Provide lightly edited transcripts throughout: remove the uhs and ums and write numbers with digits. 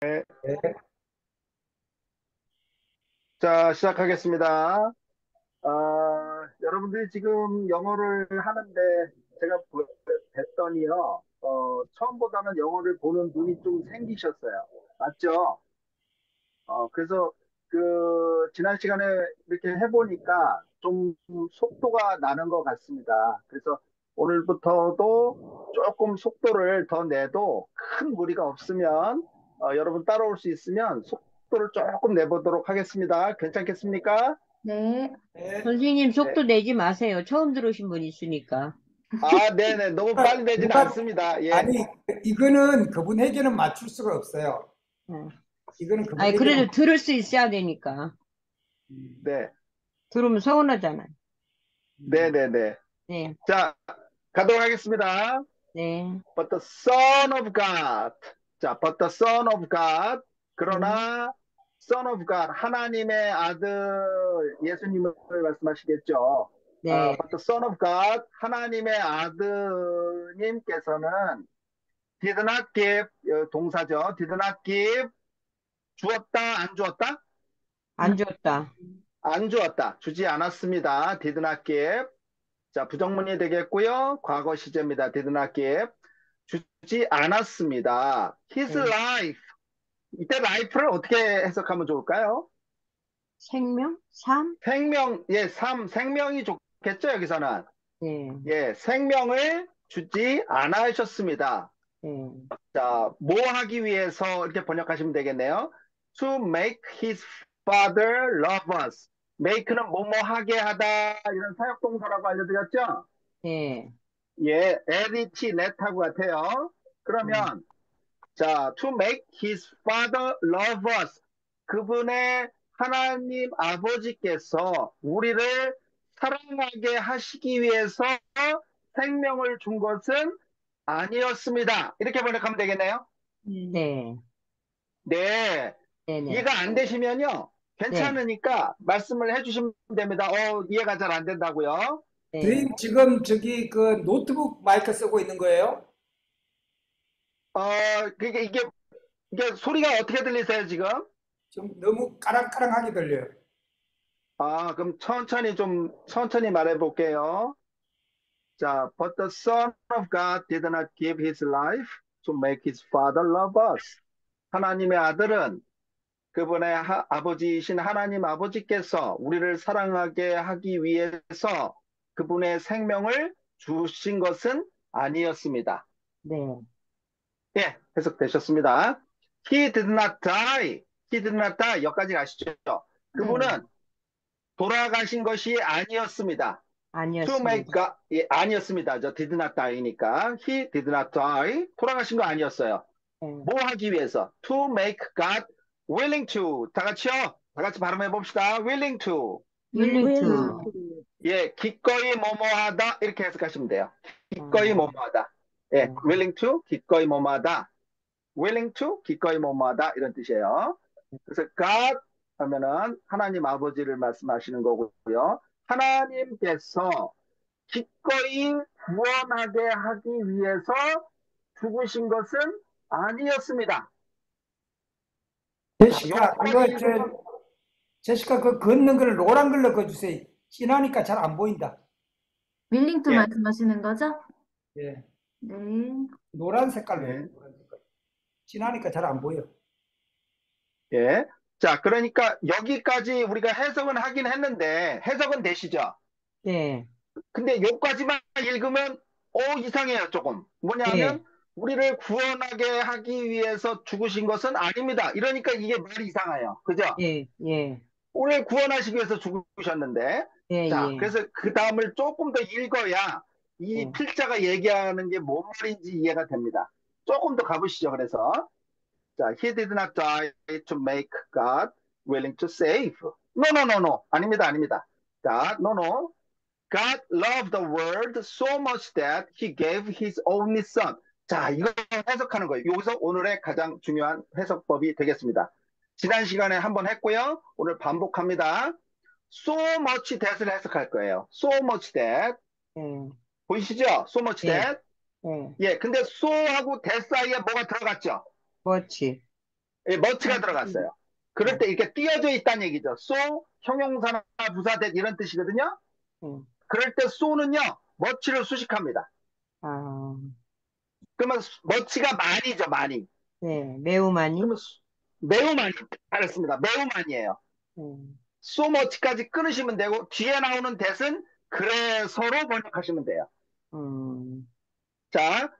네. 자, 시작하겠습니다. 여러분들이 지금 영어를 하는데 제가 뵀더니요, 처음보다는 영어를 보는 눈이 좀 생기셨어요. 맞죠? 그래서 지난 시간에 이렇게 해보니까 좀 속도가 나는 것 같습니다. 그래서 오늘부터도 조금 속도를 더 내도 큰 무리가 없으면, 여러분 따라올 수 있으면 속도를 조금 내보도록 하겠습니다. 괜찮겠습니까? 네. 네. 선생님 네. 속도 내지 마세요. 처음 들어오신 분 있으니까. 네네. 너무 빨리 내지는 누가, 않습니다. 예. 아니, 이거는 그분에게는 맞출 수가 없어요. 네. 이거는 아니, 그분에게는, 그래도 들을 수 있어야 되니까. 네. 들으면 서운하잖아요. 네네네. 네, 자, 가도록 하겠습니다. 네, But the Son of God. 자, but the Son of God. 네, 그러나 Son of God, 하나님의 아들 예수님을 말씀하시겠죠. 네. But the Son of God, 하나님의 아드님께서는 did not give, 동사죠. did not give, 주었다, 안 주었다? 안 좋다. 안 주었다. 주지 않았습니다. did not give. 자, 부정문이 되겠고요. 과거 시제입니다. did not give. 주지 않았습니다. His 네. life. 이때 life를 어떻게 해석하면 좋을까요? 생명? 삶? 생명, 예, 생명이 좋겠죠, 여기서는. 네, 예, 생명을 주지 않으셨습니다. 네, 자, 뭐 하기 위해서 이렇게 번역하시면 되겠네요. To make his father love us. make는 뭐뭐 하게 하다, 이런 사역동사라고 알려드렸죠? 네, 예, let, let하고 같아요. 네, 그러면 자, to make his father love us. 그분의 하나님 아버지께서 우리를 사랑하게 하시기 위해서 생명을 준 것은 아니었습니다. 이렇게 번역하면 되겠네요. 네, 네. 네, 네, 이해가 안 되시면요. 네, 괜찮으니까 말씀을 해주시면 됩니다. 이해가 잘 안 된다고요. 네. 선생님 지금 저기 그 노트북 마이크 쓰고 있는 거예요? 어, 이게 소리가 어떻게 들리세요, 지금? 좀 너무 까랑까랑하게 들려요. 그럼 천천히 말해 볼게요. 자, but the Son of God did not give his life to make his Father love us. 하나님의 아들은 그분의 아버지이신 하나님 아버지께서 우리를 사랑하게 하기 위해서 그분의 생명을 주신 것은 아니었습니다. 네. 예, 해석되셨습니다. He did not die. He did not die. 여기까지 가시죠. 네. 그분은 돌아가신 것이 아니었습니다. To make 아니었습니다. God, 예, 아니었습니다. 저 did not die니까 he did not die. 돌아가신 거 아니었어요. 네. 뭐 하기 위해서? To make God willing to. 다 같이요. 다 같이 발음해 봅시다. willing to. willing willing to. to. 예, 기꺼이 뭐뭐하다 이렇게 해석하시면 돼요. 기꺼이 어, 뭐뭐하다. 예, 네. willing to 기꺼이 뭐뭐하다. willing to 기꺼이 뭐뭐하다 이런 뜻이에요. 그래서 God 하면은 하나님 아버지를 말씀하시는 거고요. 하나님께서 기꺼이 구원하게 하기 위해서 죽으신 것은 아니었습니다. 자, 제시카, 이거 여기까지 제시카 그 걷는 걸 노란 걸로 그어주세요. 진하니까 잘 안 보인다. willing to 예, 말씀하시는 거죠? 예. 네. 노란 색깔로. 예, 노란 색깔. 진하니까 잘 안 보여. 예. 자, 그러니까 여기까지 우리가 해석은 하긴 했는데 해석은 되시죠? 네. 근데 여기까지만 읽으면 이상해요, 조금. 뭐냐 하면 네. 우리를 구원하게 하기 위해서 죽으신 것은 아닙니다. 이러니까 이게 말이 이상해요. 그죠? 예, 예, 우리를 구원하시기 위해서 죽으셨는데, 예, 자, 예, 그래서 그 다음을 조금 더 읽어야 이 예. 필자가 얘기하는 게 뭔 말인지 이해가 됩니다. 조금 더 가보시죠. 그래서, 자, he did not die to make God willing to save. No, no, no, no. 아닙니다, 아닙니다. God, no, no. God loved the world so much that he gave his only son. 자, 이거 해석하는 거예요. 여기서 오늘의 가장 중요한 해석법이 되겠습니다. 지난 시간에 한번 했고요. 오늘 반복합니다. So much that을 해석할 거예요. So much that. 예, 보이시죠? So much 예, that. 예. 예, 근데 so하고 that 사이에 뭐가 들어갔죠? 그렇지. 예, much가 들어갔어요. 그럴 때 이렇게 띄어져 있다는 얘기죠. so, 형용사나 부사 that 이런 뜻이거든요. 네. 그럴 때 so는요, much를 수식합니다. 아, 그러면 much가 많이죠, 많이. 네. 매우 많이? 그러면 매우 많이. 알았습니다. 매우 많이에요. 네. so much까지 끊으시면 되고 뒤에 나오는 that은 그래서로 번역하시면 돼요. 음, 자,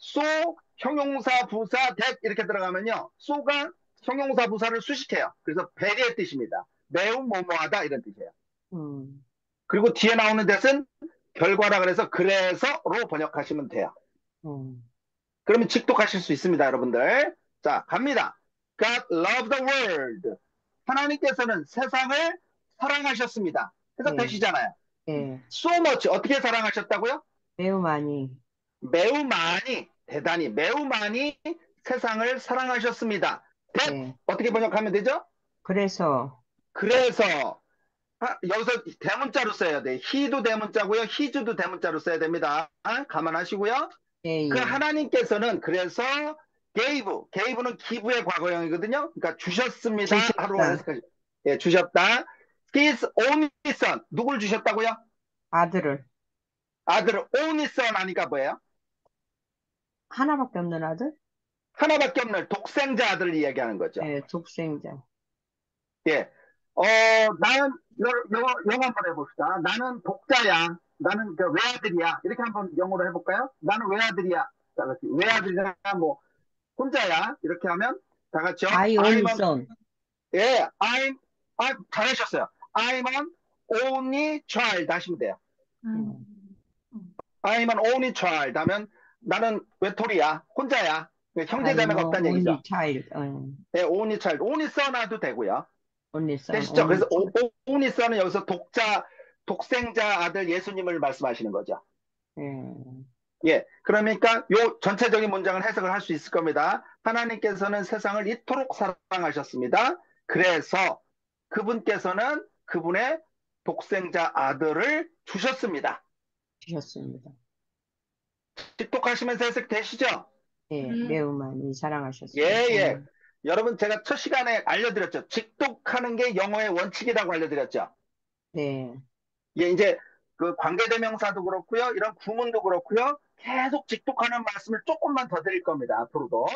so, 형용사, 부사, that 이렇게 들어가면요. so가 형용사, 부사를 수식해요. 그래서 배려의 뜻입니다. 매우 뭐뭐하다 이런 뜻이에요. 음, 그리고 뒤에 나오는 that은 결과라 그래서 그래서로 번역하시면 돼요. 음. 그러면 직독하실 수 있습니다, 여러분들. 자, 갑니다. God loved the world. 하나님께서는 세상을 사랑하셨습니다. 네. 해석되시잖아요. 네. So much 어떻게 사랑하셨다고요? 매우 많이. 매우 많이, 대단히 매우 많이 세상을 사랑하셨습니다. that 네. 어떻게 번역하면 되죠? 그래서, 그래서 여기서 대문자로 써야 돼. he도 대문자고요. his도 대문자로 써야 됩니다. 감안하시고요. 예, 그 예. 하나님께서는 그래서 gave는 give의 과거형이거든요. 그러니까 주셨습니다. 주셨다. 하루 해석하시. 예, 주셨다. His only son 누굴 주셨다고요? 아들을. 아들을 only son 하니까 뭐예요? 하나밖에 없는 아들? 하나밖에 없는 독생자 아들을 이야기하는 거죠. 네, 독생자. 예. 나는 영어 한번 해봅시다. 나는 독자야. 나는 그 외아들이야. 이렇게 한번 영어로 해볼까요? 나는 외아들이야. 자, 같이 외아들이야. 뭐 혼자야. 이렇게 하면 다 같이요. I only son. 예, 잘하셨어요. I'm an only child 하시면 돼요. 음. I'm an only child 하면 나는 외톨이야. 혼자야. 형제자매가 I'm 없다는 only 얘기죠. child. 예, only child. only son 해도 되고요. only son. 되시죠? only 그래서 child. only son은 여기서 독생자 아들 예수님을 말씀하시는 거죠. 예. 예, 그러니까 요 전체적인 문장을 해석을 할 수 있을 겁니다. 하나님께서는 세상을 이토록 사랑하셨습니다. 그래서 그분께서는 그분의 독생자 아들을 주셨습니다. 주셨습니다. 직독하시면서 해석되시죠? 예, 매우 많이 사랑하셨습니다. 예, 예. 여러분 제가 첫 시간에 알려드렸죠. 직독하는 게 영어의 원칙이라고 알려드렸죠. 네. 예, 이제 그 관계대명사도 그렇고요. 이런 구문도 그렇고요. 계속 직독하는 말씀을 조금만 더 드릴 겁니다. 앞으로도.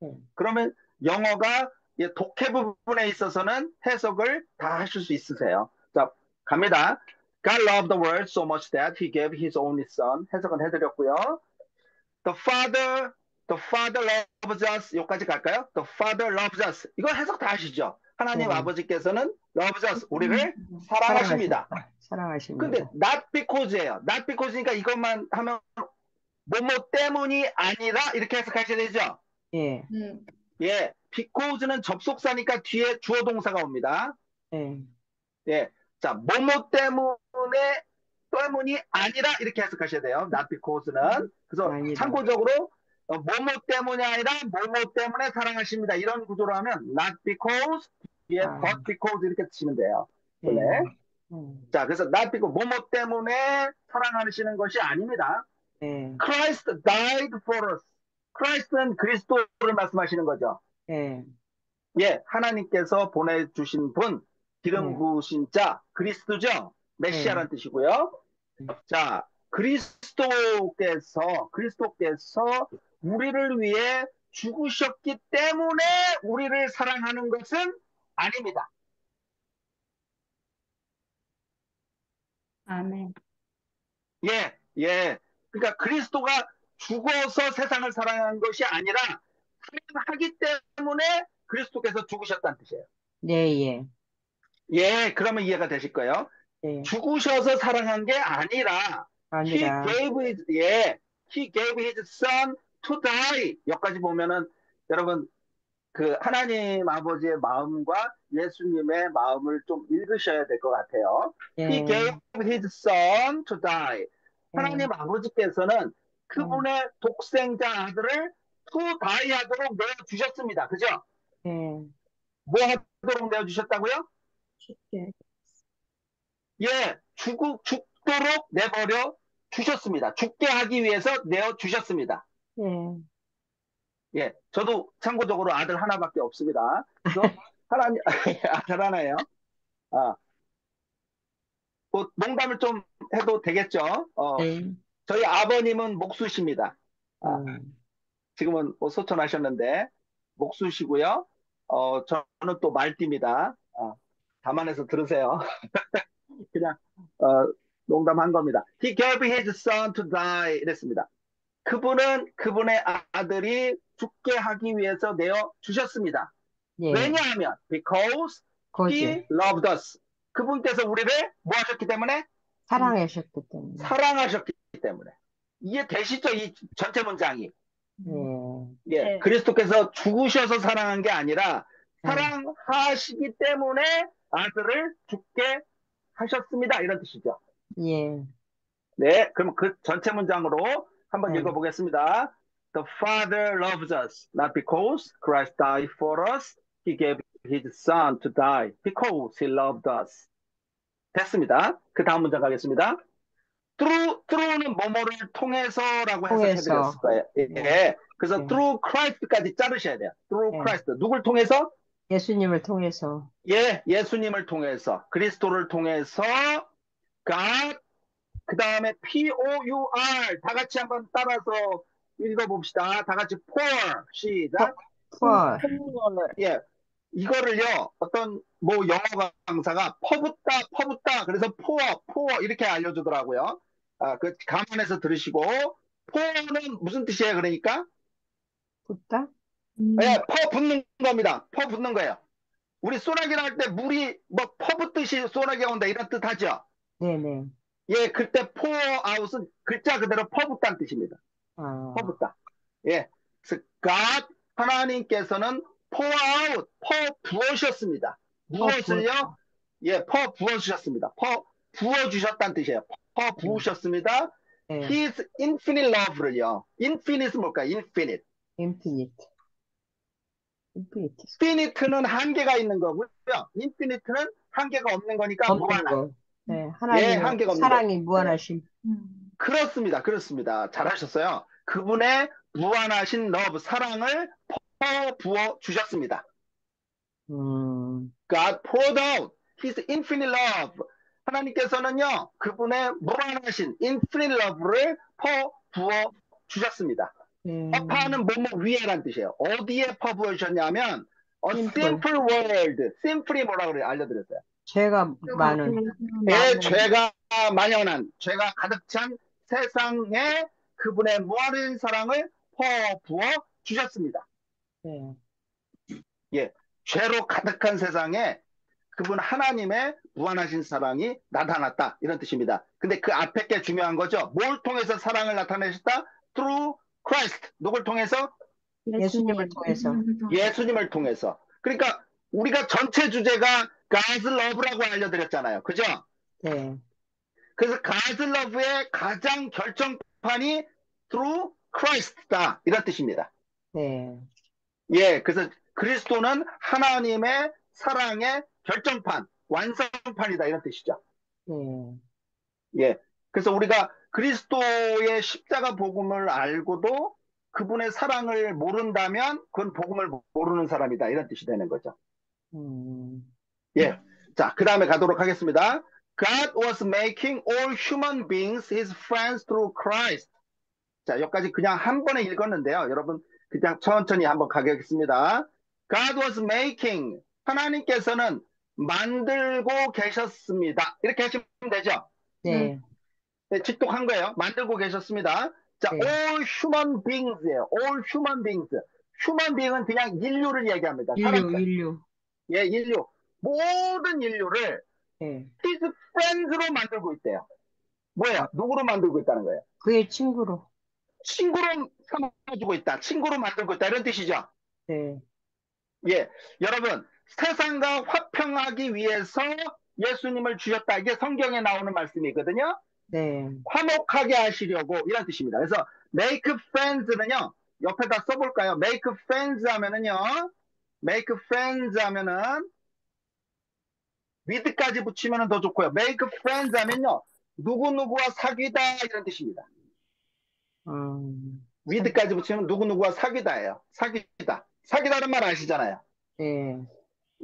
네. 그러면 영어가 예, 독해 부분에 있어서는 해석을 다 하실 수 있으세요. 자, 갑니다. God loved the world so much that he gave his only son. 해석은 해드렸고요. The Father loves us. 여기까지 갈까요? The Father loves us. 이거 해석 다 하시죠? 하나님 네. 아버지께서는 loves us. 우리를 사랑하십니다. 사랑하십니다. 근데 not because예요. not because니까 이것만 하면 뭐뭐 때문이 아니라 이렇게 해석하셔야 되죠? 예, 예, because는 접속사니까 뒤에 주어 동사가 옵니다. 예, 예, 자, 뭐뭐 때문이 아니라 이렇게 해석하셔야 돼요. not because는. 그래서 아니다. 참고적으로 뭐뭐 때문이 아니라 뭐뭐 때문에 사랑하십니다. 이런 구조로 하면 not because, 예, but because 이렇게 치면 돼요. 예. 네. 자, 그래서 not because 뭐뭐 때문에 사랑하시는 것이 아닙니다. 예, Christ died for us. Christ는 그리스도를 말씀하시는 거죠. 예, 예, 하나님께서 보내주신 분, 기름 부으신 자, 그리스도죠. 메시아라는 뜻이고요. 자, 그리스도께서 우리를 위해 죽으셨기 때문에 우리를 사랑하는 것은 아닙니다. 아멘. 예, 예. 그러니까 그리스도가 죽어서 세상을 사랑한 것이 아니라 사랑하기 때문에 그리스도께서 죽으셨다는 뜻이에요. 네, 예, 예, 그러면 이해가 되실 거예요. 예. 죽으셔서 사랑한 게 아니라 아니라, He gave his son to die. 여기까지 보면은 여러분 그 하나님 아버지의 마음과 예수님의 마음을 좀 읽으셔야 될 것 같아요. He 예, gave his son to die. 하나님 아버지께서는 그분의 독생자 아들을 to die 하도록 내어주셨습니다. 그죠? 예, 뭐 하도록 내어주셨다고요? 쉽게, 예, 죽도록 내버려 주셨습니다. 죽게 하기 위해서 내어주셨습니다. 예, 예, 저도 참고적으로 아들 하나밖에 없습니다. 그래서 하나님, 아들 하나예요. 아, 뭐 농담을 좀 해도 되겠죠? 네. 저희 아버님은 목수십니다. 아, 음, 지금은 뭐 소천하셨는데, 목수시고요. 저는 또 말띠입니다. 감안해서 들으세요. 그냥, 어, 농담한 겁니다. He gave his son to die. 이랬습니다. 그분은 그분의 아들이 죽게 하기 위해서 내어 주셨습니다. 예. 왜냐하면, because 거지. he loved us. 그분께서 우리를 뭐 하셨기 때문에? 사랑하셨기 때문에. 사랑하셨기 때문에. 이해되시죠? 이 전체 문장이. 예. 예, 네. 그리스도께서 죽으셔서 사랑한 게 아니라 네. 사랑하시기 때문에 아들을 죽게 하셨습니다. 이런 뜻이죠. 예. 네, 그럼 그 전체 문장으로 한번 네. 읽어보겠습니다. The Father loves us, not because Christ died for us. He gave his son to die because he loved us. 됐습니다. 그 다음 문장 가겠습니다. through는 뭐뭐를 통해서라고 해석해드렸을 통해서. 거예요. 예. 예. 그래서 예. through Christ까지 자르셔야 돼요. through 예. Christ. 누굴 통해서? 예수님을 통해서. 예, 예수님을 통해서, 그리스도를 통해서, God, 그 다음에 P-O-U-R. 다 같이 한번 따라서 읽어봅시다. 다 같이 pour. 시작. for. 예. 이거를요, 어떤, 뭐, 영어 강사가 퍼붓다. 그래서 pour 이렇게 알려주더라고요. 그, 감안해서 들으시고, pour는 무슨 뜻이에요, 그러니까? 붓다? 예, 퍼 붓는 겁니다. 퍼 붓는 거예요. 우리 소나기를 할 때 물이 뭐 퍼붓듯이 소나기가 온다, 이런 뜻 하죠? 네네. 예, 그때 pour out은 글자 그대로 퍼붓다는 뜻입니다. 아, 퍼붓다. 예. 그래서 God, 하나님께서는 pour out, 퍼 부으셨습니다. 무엇을요? 예, 퍼 부어주셨습니다. 퍼 부어주셨다는 뜻이에요. 퍼 부으셨습니다. 네. His infinite love를요. infinite은 뭘까요? infinite. infinite. infinite. finite는 한계가 있는 거고요. infinite는 한계가 없는 거니까 없는 무한한. 거. 네, 예, 하나님의 한계가 없는 사랑이 거예요. 무한하신. 그렇습니다. 그렇습니다. 잘하셨어요. 그분의 무한하신 러브, 사랑을 퍼 부어 주셨습니다. God poured out His infinite love. 하나님께서는요, 그분의 무한하신 infinite love를 퍼 부어 주셨습니다. 퍼파는 뭐뭐 위에란 뜻이에요. 어디에 퍼 부어 주셨냐면, a simple world. simply 뭐라고 그래요? 알려드렸어요. 죄가 많은. 예, 죄가 만연한, 죄가 가득 찬 세상에 그분의 무한한 사랑을 퍼 부어 주셨습니다. 네. 예, 죄로 가득한 세상에 그분 하나님의 무한하신 사랑이 나타났다. 이런 뜻입니다. 근데 그 앞에 게 중요한 거죠. 뭘 통해서 사랑을 나타내셨다? Through Christ. 누굴 통해서? 예수님을 통해서. 예수님을 통해서. 그러니까 우리가 전체 주제가 God's love라고 알려드렸잖아요. 그죠? 네. 그래서 God's love의 가장 결정판이 through Christ다. 이런 뜻입니다. 네. 예, 그래서 그리스도는 하나님의 사랑의 결정판, 완성판이다. 이런 뜻이죠. 네. 예. 그래서 우리가 그리스도의 십자가 복음을 알고도 그분의 사랑을 모른다면 그건 복음을 모르는 사람이다. 이런 뜻이 되는 거죠. 예. 자, 그 다음에 가도록 하겠습니다. God was making all human beings his friends through Christ. 자, 여기까지 그냥 한 번에 읽었는데요. 여러분, 그냥 천천히 한번 가겠습니다. God was making. 하나님께서는 만들고 계셨습니다. 이렇게 하시면 되죠? 네. 네, 직독한 거예요. 만들고 계셨습니다. 자, 네. all human beings예요. all human beings. human being은 그냥 인류를 얘기합니다. 사람들. 인류. 예, 인류. 모든 인류를 네. his friends로 만들고 있대요. 뭐예요? 누구로 만들고 있다는 거예요? 그의 친구로. 친구로 삼아주고 있다. 친구로 만들고 있다. 이런 뜻이죠. 네. 예, 여러분, 세상과 화평하기 위해서 예수님을 주셨다. 이게 성경에 나오는 말씀이거든요. 네. 화목하게 하시려고 이런 뜻입니다. 그래서 make friends는요. 옆에다 써볼까요? make friends 하면은요. make friends 하면은 with까지 붙이면 더 좋고요. make friends 하면요. 누구누구와 사귀다 이런 뜻입니다. with까지 붙이면 누구누구와 사귀다예요. 사귀다. 사귀다는 말 아시잖아요. 네.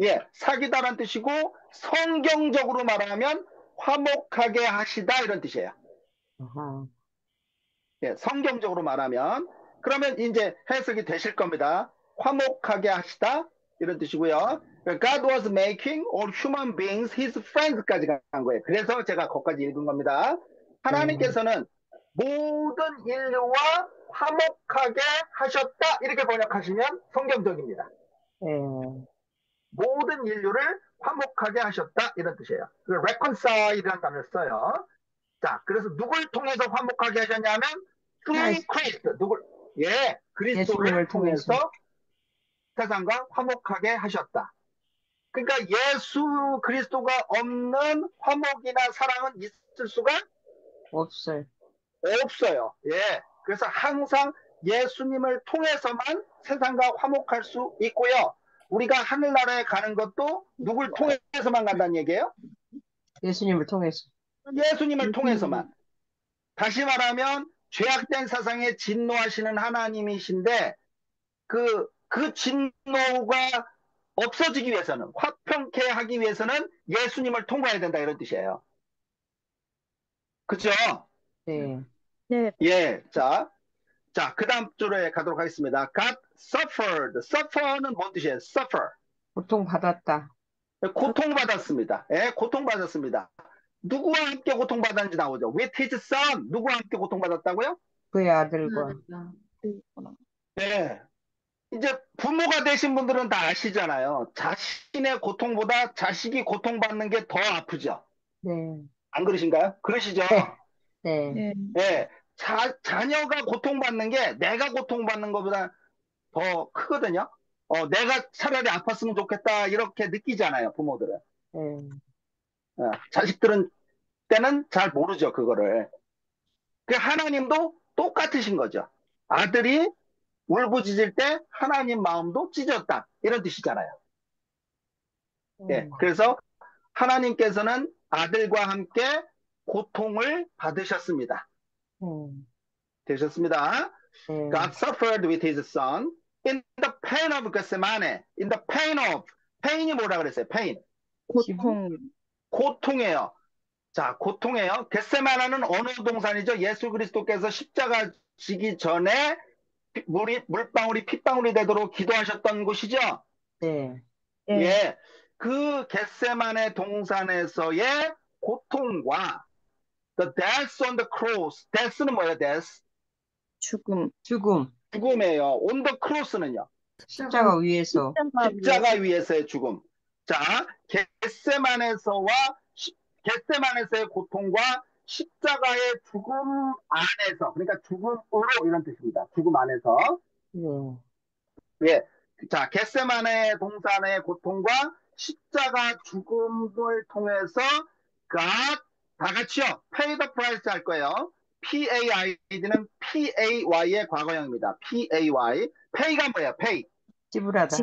예, 사귀다란 뜻이고 성경적으로 말하면 화목하게 하시다 이런 뜻이에요. 아하. 예, 성경적으로 말하면 그러면 이제 해석이 되실 겁니다. 화목하게 하시다 이런 뜻이고요. God was making all human beings his friends까지 간 거예요. 그래서 제가 거기까지 읽은 겁니다. 하나님께서는 모든 인류와 화목하게 하셨다 이렇게 번역하시면 성경적입니다. 네. 모든 인류를 화목하게 하셨다 이런 뜻이에요. 그 reconcile이라는 단어를 써요. 자, 그래서 누굴 통해서 화목하게 하셨냐면 through Christ. 예, 그리스도를 예수님을 통해서. 통해서 세상과 화목하게 하셨다. 그러니까 예수 그리스도가 없는 화목이나 사랑은 있을 수가 없어요. 없어요. 예. 그래서 항상 예수님을 통해서만 세상과 화목할 수 있고요. 우리가 하늘나라에 가는 것도 누굴 통해서만 간다는 얘기예요? 예수님을 통해서. 예수님을 통해서만. 다시 말하면 죄악된 세상에 진노하시는 하나님이신데 그 진노가 없어지기 위해서는 화평케 하기 위해서는 예수님을 통과해야 된다 이런 뜻이에요. 그죠? 네. 예. 자, 그 다음 줄에 가도록 하겠습니다. God suffered. suffer는 뭔 뜻이에요? suffer. 고통받았다. 고통받았습니다. 예, 고통받았습니다. 누구와 함께 고통받았는지 나오죠. With his son. 누구와 함께 고통받았다고요? 그의 아들과. 네. 이제 부모가 되신 분들은 다 아시잖아요. 자신의 고통보다 자식이 고통받는 게 더 아프죠. 네. 안 그러신가요? 그러시죠? 네. 네. 자녀가 고통받는 게 내가 고통받는 것보다 더 크거든요. 내가 차라리 아팠으면 좋겠다 이렇게 느끼잖아요, 부모들은. 네. 자식들은 때는 잘 모르죠, 그거를. 그 하나님도 똑같으신 거죠. 아들이 울부짖을 때 하나님 마음도 찢었다 이런 뜻이잖아요. 예, 그래서 하나님께서는 아들과 함께 고통을 받으셨습니다. 되셨습니다. God suffered with his son in the pain of Gethsemane. In the pain of. pain이 뭐라 그랬어요? pain. 고통이에요. 자, 고통이에요. 겟세마네는 어느 동산이죠? 예수 그리스도께서 십자가 지기 전에 물방울이 핏방울이 되도록 기도하셨던 곳이죠? 네. 예. 그 겟세마네 동산에서의 고통과 the death on the cross. death는 뭐예요? death. 죽음. 죽음이에요. on the cross는요? 십자가 위에서. 십자가 위에서의 죽음. 자, 겟세마네에서의 고통과 십자가의 죽음 안에서, 그러니까 죽음으로 이런 뜻입니다. 죽음 안에서. 예. 자, 겟세마네 동산의 고통과 십자가 죽음을 통해서 God, 다 같이요. pay the price 할 거예요. PAID는 PAY의 과거형입니다. PAY. pay가 뭐예요? pay. 지불하다.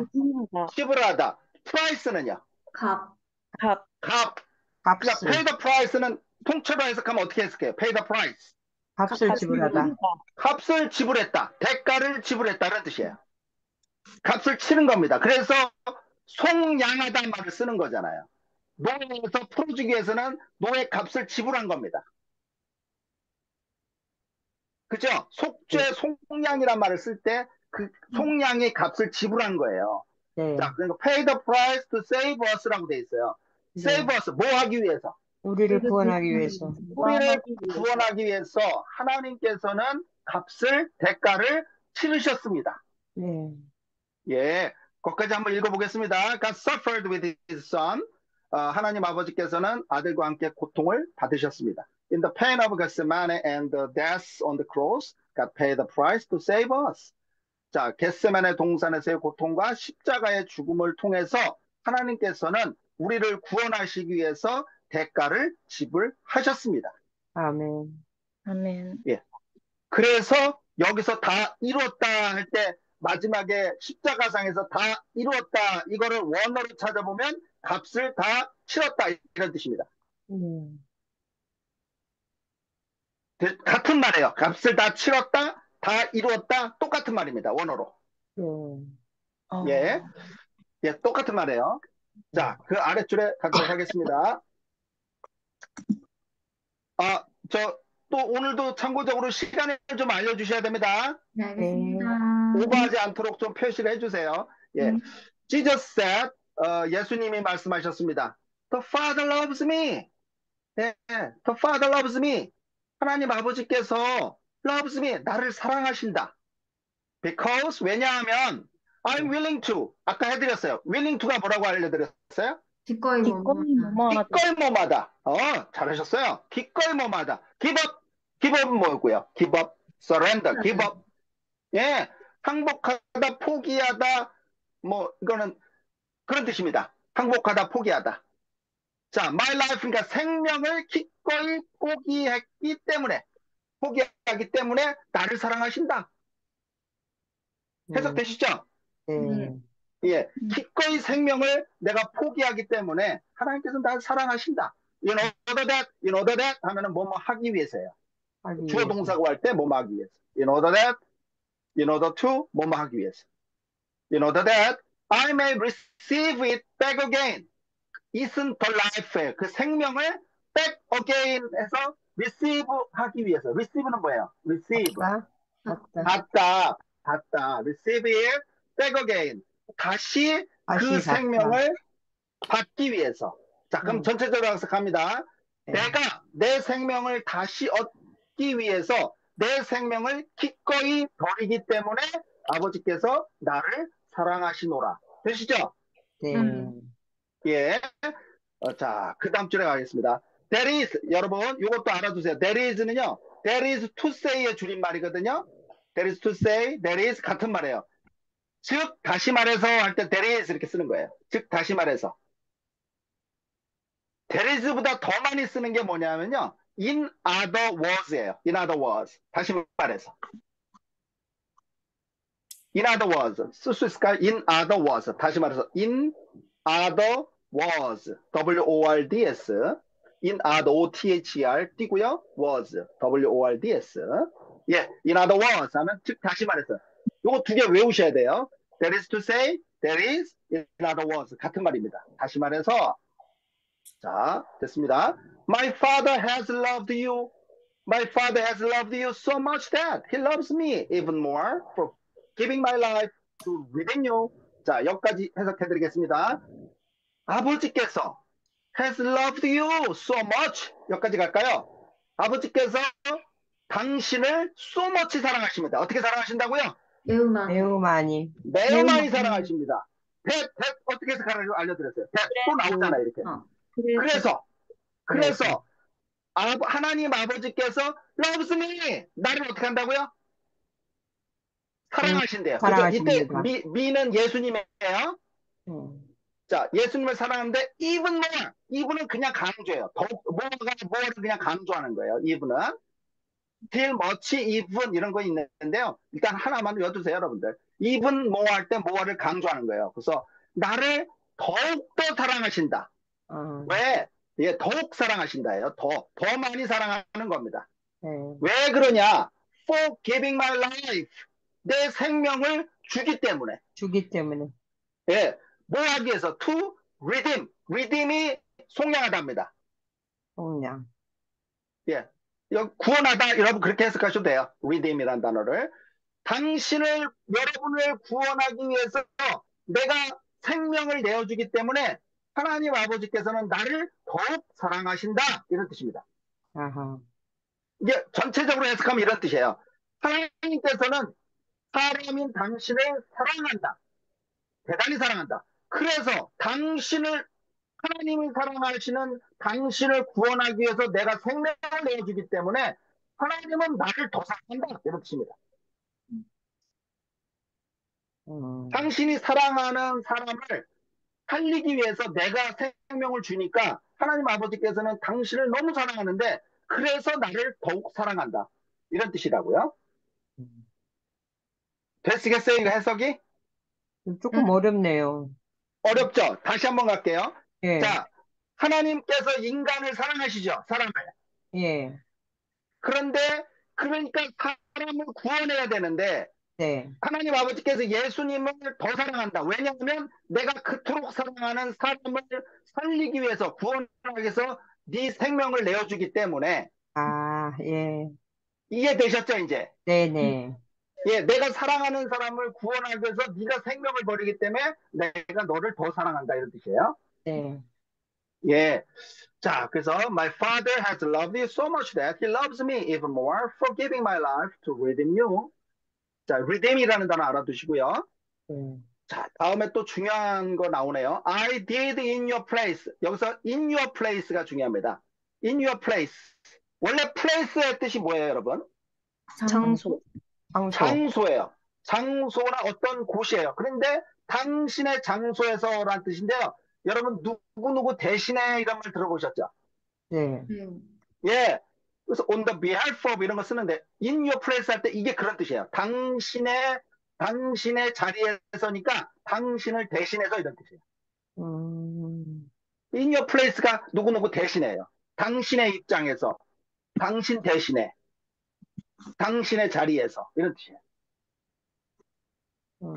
지불하다. price는요? 값. 값. 그러니까 값을. pay the price는 통째로 해석하면 어떻게 해석해요? pay the price. 값을 지불하다. 값을 지불했다. 대가를 지불했다는 뜻이에요. 값을 치는 겁니다. 그래서 송양하다는 말을 쓰는 거잖아요. 노예에서 풀어주기 위해서는 노예 값을 지불한 겁니다. 그죠? 속죄 송양이란 말을 쓸 때 그 송양의 값을 지불한 거예요. 네. 자, 그러니까 pay the price to save us라고 돼 있어요. save us, 뭐 하기 위해서? 우리를 구원하기 위해서. 우리를 구원하기 위해서 하나님께서는 대가를 치르셨습니다. 네. 예, 거기까지 한번 읽어보겠습니다. God suffered with his son. 하나님 아버지께서는 아들과 함께 고통을 받으셨습니다. In the pain of Gethsemane and the death on the cross, God paid the price to save us. 자, 겟세마네 동산에서의 고통과 십자가의 죽음을 통해서 하나님께서는 우리를 구원하시기 위해서 대가를 지불하셨습니다. 아멘. 예. 그래서 여기서 다 이루었다 할 때 마지막에 십자가상에서 다 이루었다 이거를 원어로 찾아보면 값을 다 치렀다 이런 뜻입니다. 같은 말이에요. 값을 다 치렀다, 다 이루었다. 똑같은 말입니다. 원어로. 예. 예, 똑같은 말이에요. 자, 그 아랫줄에 가도록 하겠습니다. 또 오늘도 참고적으로 시간을 좀 알려주셔야 됩니다. 네, 알겠습니다. 오버하지 않도록 좀 표시를 해주세요. 예. Jesus said, 예수님이 말씀하셨습니다. The Father loves me. 예, The Father loves me. 하나님 아버지께서 loves me. 나를 사랑하신다. Because, 왜냐하면, I'm willing to. 아까 해드렸어요. willing to가 뭐라고 알려드렸어요? 기꺼이 기꺼이 뭐뭐하다. 기꺼이 뭐마다. 잘하셨어요. 기꺼이 뭐마다. give up. give up은 뭐였고요? give up, surrender, give up. 예, 항복하다, 포기하다, 뭐, 이거는 그런 뜻입니다. 항복하다, 포기하다. 자, my life, 그러니까 생명을 기꺼이 포기하기 때문에 나를 사랑하신다. 해석되시죠? 네. 예, 기꺼이 생명을 내가 포기하기 때문에 하나님께서 나를 사랑하신다. In order that 하면은 뭐뭐 하기 위해서예요. 하기 주어 위해서. 동사고 할 때 뭐뭐 하기 위해서. In order to 뭐뭐 하기 위해서. In order that I may receive it back again. isn't the life. 그 생명을 back again 해서 receive 하기 위해서. receive는 뭐예요? receive. 받다. receive it back again. 다시 그 받다. 생명을 받기 위해서. 자, 그럼 전체적으로 해석합니다. 네. 내가 내 생명을 다시 얻기 위해서 내 생명을 기꺼이 버리기 때문에 아버지께서 나를 사랑하시노라. 되시죠? 네. 예. 자, 그 다음 줄에 가겠습니다. That is, 여러분, 이것도 알아두세요. That is는요, that is to say의 줄임말이거든요. That is to say, that is 같은 말이에요. 즉, 다시 말해서 할 때 that is 이렇게 쓰는 거예요. 즉, 다시 말해서. That is보다 더 많이 쓰는 게 뭐냐면요. In other words예요. In other words. 다시 말해서. In other words. 쓸 수 있을까요? In other words. 다시 말해서. In other words. W-O-R-D-S. In other, O-T-H-E-R 띄고요. words. W-O-R-D-S. 예. In other words 하면 즉 다시 말해서. 요거 두 개 외우셔야 돼요. That is to say, that is in other words. 같은 말입니다. 다시 말해서 자, 됐습니다. My father has loved you. My father has loved you so much that he loves me even more for giving my life to redeem you. 자, 여기까지 해석해 드리겠습니다. 아버지께서 has loved you so much. 여기까지 갈까요? 아버지께서 당신을 so much 사랑하십니다. 어떻게 사랑하신다고요? 매우 많이. 매우 많이. 매우 많이 사랑하십니다. that 어떻게 해석하는지 알려드렸어요. that 또 나오잖아요, 이렇게. 그래서 하나님 아버지께서 loves me 나를 어떻게 한다고요? 사랑하신대요. 그죠? 이때 사랑하십니다. 미는 예수님이에요. 자, 예수님을 사랑하는데 even more. even은 그냥 강조예요. 더욱 뭐를 그냥 강조하는 거예요. even은 till much even 이런 거 있는데요. 일단 하나만 외워두세요, 여러분들. even more 할 때 more를 강조하는 거예요. 그래서 나를 더욱더 사랑하신다. 왜? 예, 더욱 사랑하신다예요. 더 많이 사랑하는 겁니다. 왜 그러냐? For giving my life. 내 생명을 주기 때문에. 예, 뭐 하기 위해서? To redeem. redeem이 속량하답니다. 속량. 예, 구원하다. 여러분 그렇게 해석하셔도 돼요. redeem이라는 단어를. 여러분을 구원하기 위해서 내가 생명을 내어주기 때문에 하나님 아버지께서는 나를 더욱 사랑하신다. 이런 뜻입니다. 이게 전체적으로 해석하면 이런 뜻이에요. 하나님께서는 사람인 당신을 사랑한다. 대단히 사랑한다. 그래서 하나님을 사랑하시는 당신을 구원하기 위해서 내가 생명을 내어주기 때문에 하나님은 나를 더 사랑한다. 이런 뜻입니다. 당신이 사랑하는 사람을 살리기 위해서 내가 생명을 주니까 하나님 아버지께서는 당신을 너무 사랑하는데 그래서 나를 더욱 사랑한다. 이런 뜻이라고요. 되시겠어요? 이거 해석이? 조금 어렵네요. 어렵죠? 다시 한번 갈게요. 예. 자, 하나님께서 인간을 사랑하시죠? 사람을. 예. 그런데 그러니까 사람을 구원해야 되는데 네. 하나님 아버지께서 예수님을 더 사랑한다. 왜냐하면 내가 그토록 사랑하는 사람을 살리기 위해서 구원하기 위해서 네 생명을 내어주기 때문에 아, 예. 이해되셨죠, 이제? 네네. 예, 내가 사랑하는 사람을 구원하기 위해서 네가 생명을 버리기 때문에 내가 너를 더 사랑한다 이런 뜻이에요. 네. 예. 자, 그래서 my father has loved you so much that he loves me even more for giving my life to redeem you. 자, redeem이라는 단어 알아두시고요. 네. 자, 다음에 또 중요한 거 나오네요. I did in your place. 여기서 in your place가 중요합니다. in your place. 원래 place의 뜻이 뭐예요, 여러분? 장소. 장소. 장소예요. 장소나 어떤 곳이에요. 그런데 당신의 장소에서라는 뜻인데요. 여러분 누구누구 대신에 이런 말 들어보셨죠? 네. 예. 그래서 on the behalf of 이런 거 쓰는데 in your place 할 때 이게 그런 뜻이에요. 당신의 자리에서니까 당신을 대신해서 이런 뜻이에요. in your place가 누구누구 대신해요. 당신의 입장에서, 당신 대신에, 당신의 자리에서 이런 뜻이에요.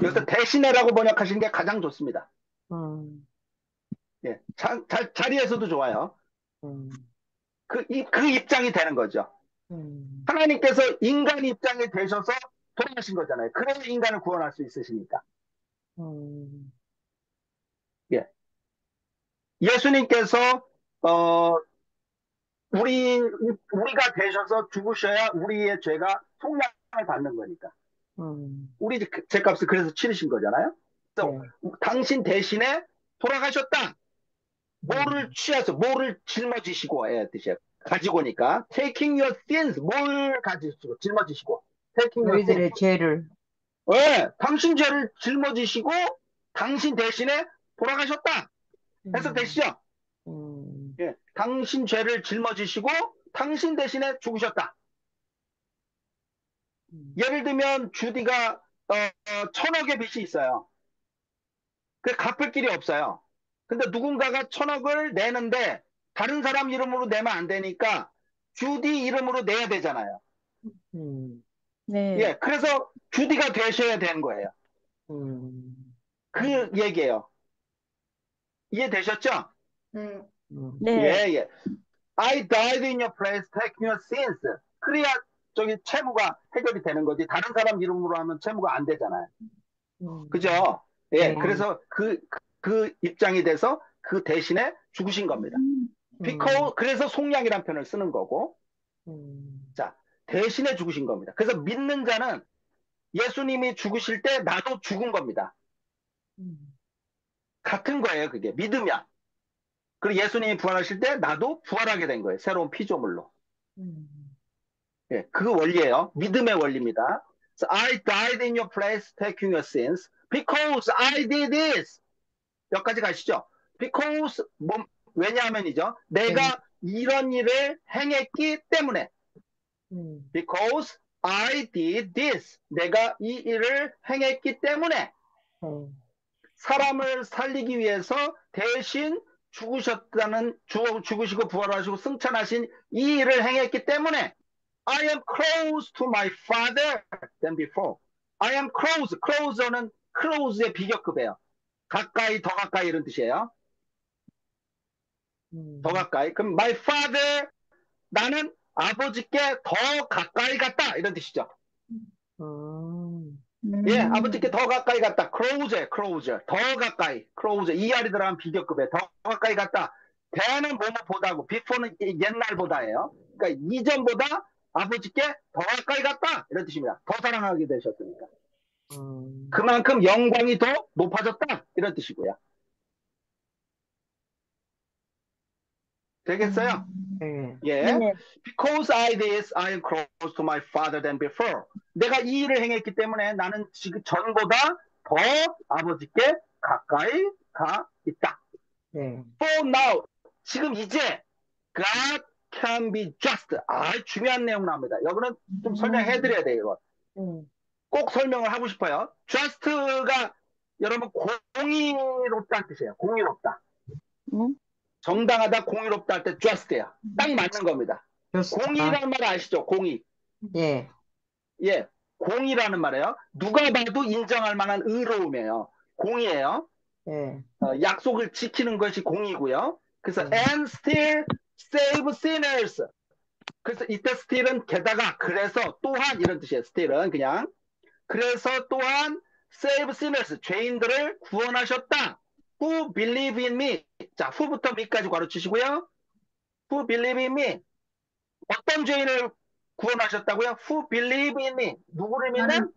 여기서 대신해라고 번역하시는 게 가장 좋습니다. 예, 자리에서도 좋아요. 그 입장이 되는 거죠. 하나님께서 인간 입장이 되셔서 돌아가신 거잖아요. 그래서 인간을 구원할 수 있으시니까. 예. 예수님께서, 우리가 되셔서 죽으셔야 우리의 죄가 속량을 받는 거니까. 우리 죄값을 그래서 치르신 거잖아요. 그래서 네. 당신 대신에 돌아가셨다. 뭐를 취해서 뭐를 짊어지시고 의 뜻이에요. 가지고 오니까 taking your sins 뭘 가지시고 짊어지시고 taking your sins 저희들의 죄를. 네, 당신 죄를 짊어지시고 당신 대신에 돌아가셨다. 해석되시죠? 예, 당신 죄를 짊어지시고 당신 대신에 죽으셨다. 예를 들면 주디가 1,000억의 빚이 있어요. 그 갚을 길이 없어요. 근데 누군가가 1,000억을 내는데 다른 사람 이름으로 내면 안 되니까 주디 이름으로 내야 되잖아요. 네. 예, 그래서 주디가 되셔야 되는 거예요. 그 얘기예요. 이해되셨죠? 네. 예, 예. I died in your place, taking your sins. 그래야 저기 채무가 해결이 되는 거지. 다른 사람 이름으로 하면 채무가 안 되잖아요. 그죠? 예, 네. 그래서 그 입장이 돼서 그 대신에 죽으신 겁니다. 그래서 속량이란 표현을 쓰는 거고. 자, 대신에 죽으신 겁니다. 그래서 믿는 자는 예수님이 죽으실 때 나도 죽은 겁니다. 같은 거예요, 그게. 믿으면. 그리고 예수님이 부활하실 때 나도 부활하게 된 거예요. 새로운 피조물로. 예, 그 원리예요. 믿음의 원리입니다. So I died in your place, taking your sins, because I did this. 여기까지 가시죠. Because, 왜냐하면이죠. 내가 이런 일을 행했기 때문에. Because I did this. 내가 이 일을 행했기 때문에. 사람을 살리기 위해서 대신 죽으시고 부활하시고 승천하신 이 일을 행했기 때문에 I am close to my father than before. I am close. close는 close의 비교급이에요. 가까이, 더 가까이 이런 뜻이에요. 더 가까이. 그럼 my father, 나는 아버지께 더 가까이 갔다 이런 뜻이죠. 예, 아버지께 더 가까이 갔다. closer. 더 가까이. closer. ER이 들어간 비교급에 더 가까이 갔다. then은 뭐뭐보다고, before는 옛날보다예요. 그러니까 이전보다 아버지께 더 가까이 갔다 이런 뜻입니다. 더 사랑하게 되셨으니까. 그만큼 영광이 더 높아졌다 이런 뜻이고요. 되겠어요? 예. Because I did this, I am close to my father than before. 내가 이 일을 행했기 때문에 나는 지금 전보다 더 아버지께 가까이 가 있다. For now, 지금 이제 God can be just. 중요한 내용 나옵니다. 여기는 좀 설명해 드려야 돼요. 이거. 꼭 설명을 하고 싶어요. just가 여러분 공의롭다는 뜻이에요. 공의롭다. 정당하다, 공의롭다 할 때 just예요. 딱 맞는 겁니다. 공의라는 말 아시죠? 공의. 예, 예, 공이라는 말이에요. 누가 봐도 인정할 만한 의로움이에요. 공이에요. 예, 약속을 지키는 것이 공이고요. 그래서 예. and still save sinners. 그래서 이때 still은 게다가 그래서 또한 이런 뜻이에요. still은 그냥 그래서 또한 save sinners 죄인들을 구원하셨다. Who believe in me. 자, who부터 me까지 괄호 치시고요. Who believe in me. 어떤 죄인을 구원하셨다고요? Who believe in me. 누구를 믿는?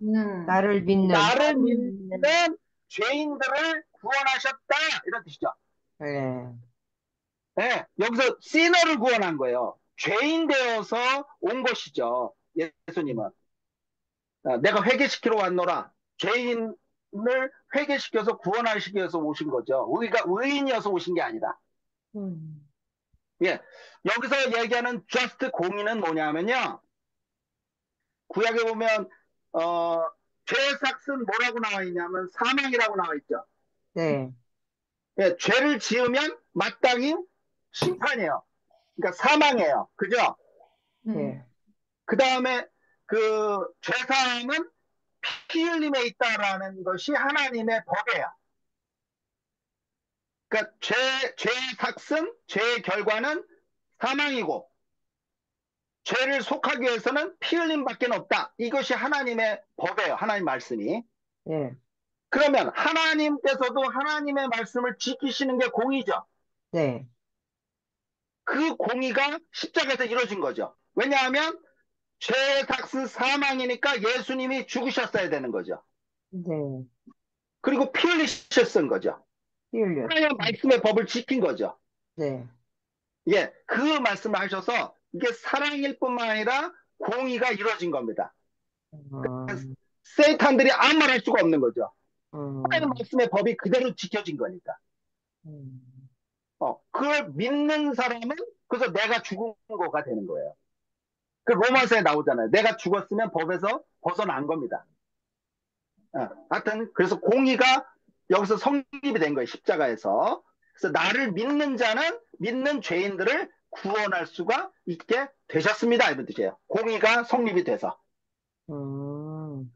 나를 믿는, 나를 믿는 죄인들을 구원하셨다. 이런 뜻이죠. 예, 네, 여기서 시너를 구원한 거예요. 죄인 되어서 온 것이죠. 예수님은. 내가 회개시키러 왔노라. 죄인을 회개시켜서 구원하시기 위해서 오신 거죠. 우리가 의인이어서 오신 게 아니다. 음, 예, 여기서 얘기하는 just 공의는 뭐냐면요. 구약에 보면 죄삭은 뭐라고 나와 있냐면 사망이라고 나와 있죠. 네, 예, 죄를 지으면 마땅히 심판이에요. 그러니까 사망이에요. 그죠? 예, 그 다음에 그 죄사함은 피 흘림에 있다라는 것이 하나님의 법이에요. 그러니까 죄의 삭슨, 죄의 결과는 사망이고 죄를 속하기 위해서는 피 흘림밖에 없다. 이것이 하나님의 법이에요. 하나님 말씀이. 예, 그러면 하나님께서도 하나님의 말씀을 지키시는 게 공의죠. 네, 그 공의가 십자가에서 이루어진 거죠. 왜냐하면 죄의 삭슨 사망이니까 예수님이 죽으셨어야 되는 거죠. 네, 그리고 피 흘리셨던 거죠. 피 흘렸, 하나님의 말씀의 법을 지킨 거죠. 네, 예, 그 말씀을 하셔서 이게 사랑일 뿐만 아니라 공의가 이루어진 겁니다. 음, 세이탄들이 아무 말 할 수가 없는 거죠. 하나님의 음, 말씀의 법이 그대로 지켜진 거니까. 음, 그걸 믿는 사람은 그래서 내가 죽은 거가 되는 거예요. 그 로마서에 나오잖아요. 내가 죽었으면 법에서 벗어난 겁니다. 하여튼 그래서 공의가 여기서 성립이 된 거예요. 십자가에서. 그래서 나를 믿는 자는 믿는 죄인들을 구원할 수가 있게 되셨습니다. 이런 뜻이에요. 공의가 성립이 돼서. 음,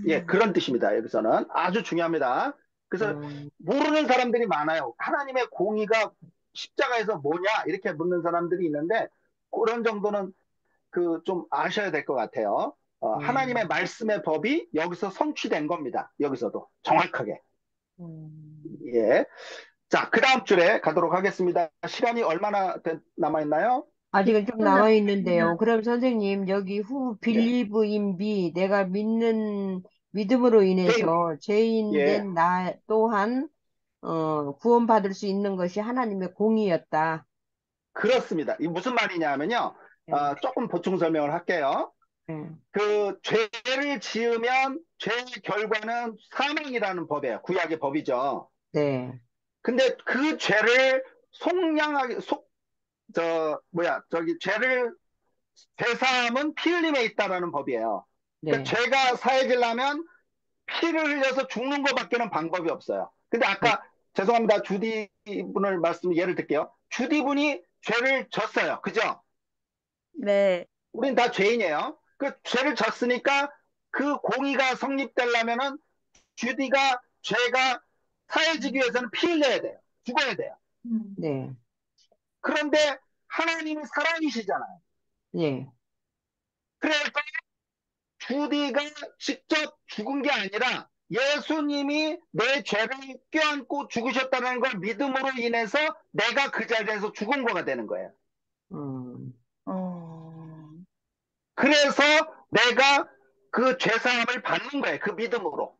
예, 그런 뜻입니다. 여기서는 아주 중요합니다. 그래서 음, 모르는 사람들이 많아요. 하나님의 공의가 십자가에서 뭐냐 이렇게 묻는 사람들이 있는데 그런 정도는 그 좀 아셔야 될 것 같아요. 하나님의 말씀의 법이 여기서 성취된 겁니다. 여기서도 정확하게. 음. 예. 자, 그 다음 줄에 가도록 하겠습니다. 시간이 얼마나 남아있나요? 아직은 좀 남아 있는데요. 그럼 선생님, 여기 후 예. 빌리브 인비 내가 믿는 믿음으로 인해서 죄인 예. 된 나 또한 구원받을 수 있는 것이 하나님의 공의였다. 그렇습니다. 이 무슨 말이냐면요. 네, 조금 보충 설명을 할게요. 네, 그 죄를 지으면 죄의 결과는 사망이라는 법이에요. 구약의 법이죠. 네, 근데 그 죄를 속량하게 죄를 죄사함은 피 흘림에 있다라는 법이에요. 그러니까 네, 죄가 사해지려면 피를 흘려서 죽는 것밖에는 방법이 없어요. 근데 네, 아까 죄송합니다. 주디 분을 예를 들게요. 주디 분이 죄를 졌어요. 그죠? 네. 우린 다 죄인이에요. 그 죄를 졌으니까 그 공의가 성립되려면은 주디가 죄가 사해지기 위해서는 피 흘려야 돼요. 죽어야 돼요. 네, 그런데 하나님이 사랑이시잖아요. 네, 그래서 주디가 직접 죽은 게 아니라 예수님이 내 죄를 껴안고 죽으셨다는 걸 믿음으로 인해서 내가 그 자리에서 죽은 거가 되는 거예요. 음, 어, 그래서 내가 그 죄사함을 받는 거예요. 그 믿음으로.